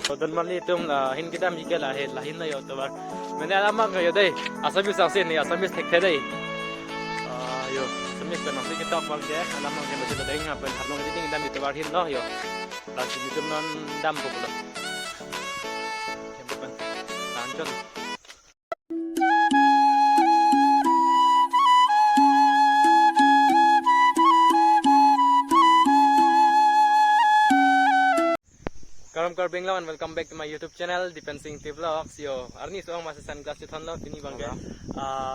Dan mali itum la hin kita mikir lahin na yo tobar. Mene alamang kayo day. Asamis asin ni asamis tekte day. Yo asamis kan nasi kita pang je. Alamang kayo masih day ngapen. Harong kita tinggal dam tobar hin no yo. Lagi itum non dam pula. Yang depan. Lanjut. Karam karbing lawan, welcome back to my YouTube channel Dipensing T Vlogs. Yo, arni soang masa sunglass yuthon lo pini bangke.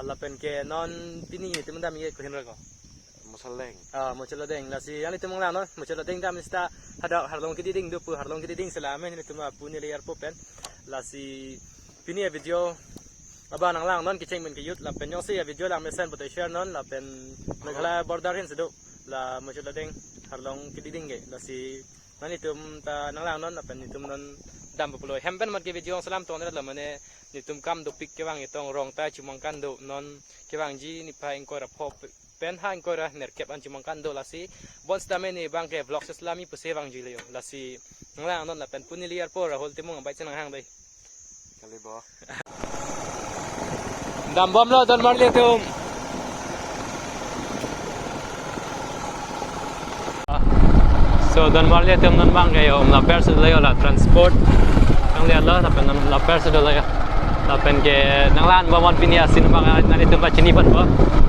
Lapen ke non pini itu mendam ye kuhin rago. Musaleng. Mucaladeng lasi ani tumang la non mucaladeng dam ista hada harlong kiding dupu harlong kiding selama ni tuma puni layar popen lasi pini video aba nang lang non kiceng men kiyut lapen yo si video lang mesen pote share non lapen naghala bordarin sedo la mucaladeng harlong kiding ge lasi Nani tum ta nang lang non apen nitum non dam populo hempen mat ke video salam tong la mane nitum kam do pik kewang itong rong ta chumang kan do non kewang ji ni pa engko ra pop pen ha engko ra ner kep an chumang kan do lasi bon stame ni bang ke vlog islami puse wang ji leo lasi nang lang non la pen puni liar po ra hol timong bai chenang hang dai Kali bo. dam bom lo don mar le tum So dan marli tem non bang kayo la perso layo la transport ang liat lo tapen la perso layo tapen ke nanglan bawon pinia sin bang nani tempat chini pat bo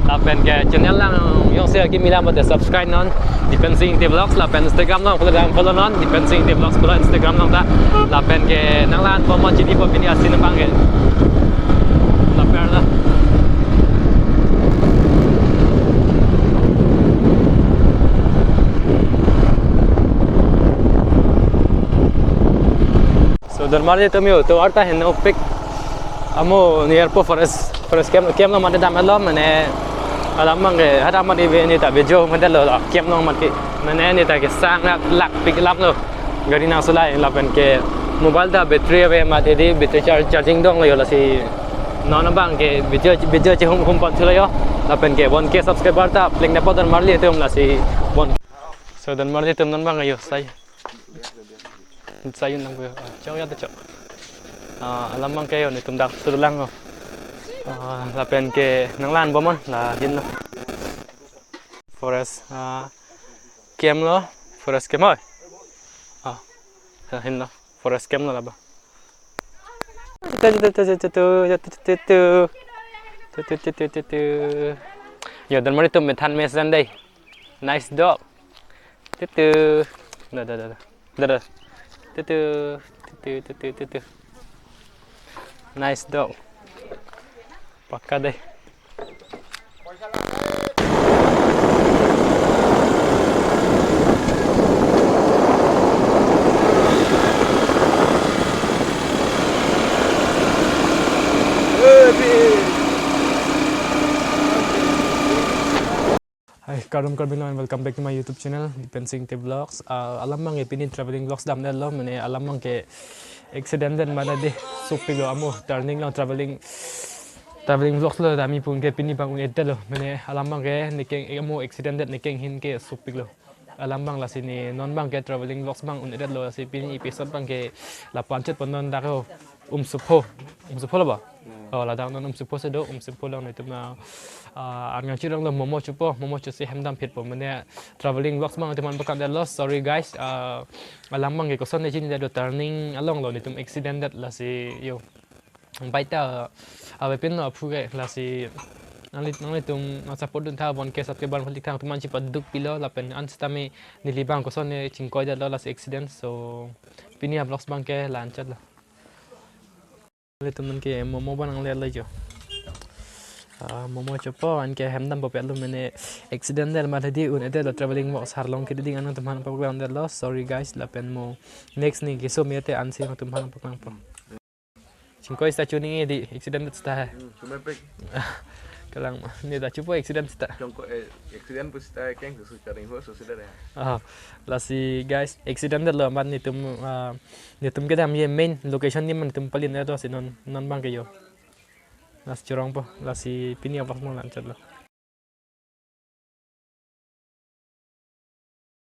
tapen ke channel lang yung saya ki milam de subscribe non Dipensing T Vlogs la pen Instagram non follow non Dipensing T Vlogs follow Instagram non ta la pen ke nanglan bawon chini po pinia sin bang ke la perla Dan mari tu miu tu arta hen opik amo near po forest kem no mate dam lo mane alam mange hada mari ni ta bejo mate lo kem no mate mane ni ta ke sang lak pik lap lo gari na sulai lapen ke mobile da battery ave mate di battery charging dong lo la si non bang ke bejo che hum pon thula yo lapen ke 1k subscriber ta link na po dan mari tu la si 1 so dan mari tu non bang yo sai sayun lang po. Ciao yata ciao. Alam mang kayo ni tumdak sulang oh. Lapen ke nanglan bomon la hin lo. Forest kem lo, forest kem oi. Hin lo, forest kem lo la ba. Yo dan mari tum methan mesan dai. Nice dog. Da. Nice dog. Pakka deh. Hai, karum karbino and welcome back to my YouTube channel Dipensing T Vlogs. Alam mang ipini traveling vlogs dam lo mane alam mang ke accident den mana de supilo amo turning lang traveling vlogs lo dami pun ke pini bang unet lo mane alam mang ke nikeng amo accident den nikeng hin ke supilo alam mang la sini non bang ke traveling vlogs bang unet lo si pini episode bang ke la pancet ponon dako supo lo ba la dang non supo se do supo lang itu na ang chirang lo momo chupo si hemdam pit po mane traveling vlogs mang teman bekam dan lost sorry guys alam mang ko son ni do turning along lo nitum accident dat la si yo baita ave pin no phu ge la si nang tum support dun tha bon ke subscriber phali thang tuman chi paduk pilo la pen anstami nilibang ko son ne chingkoi dat la si accident so pinia vlogs bang ke lanchat la le tuman ke momo banang le jo momo chopo an ke hemdam po pelu mene accident del madadi un ete lo traveling mo sarlong ke ding anang tumhan po ground del loss sorry guys lapen mo next ni kiso miete ansi mo tumhan po kang po chingkoi sta tuning di accident sta Sumepek. kalang ni da chupo accident sta Jongko accident pus ta keng su charing ho su sida lasi guys accident del lo man ni tum ke dam ye main location ni man tum palin eto sinon non bang ke yo Las curang po, lasi pini apa mau lancar lah.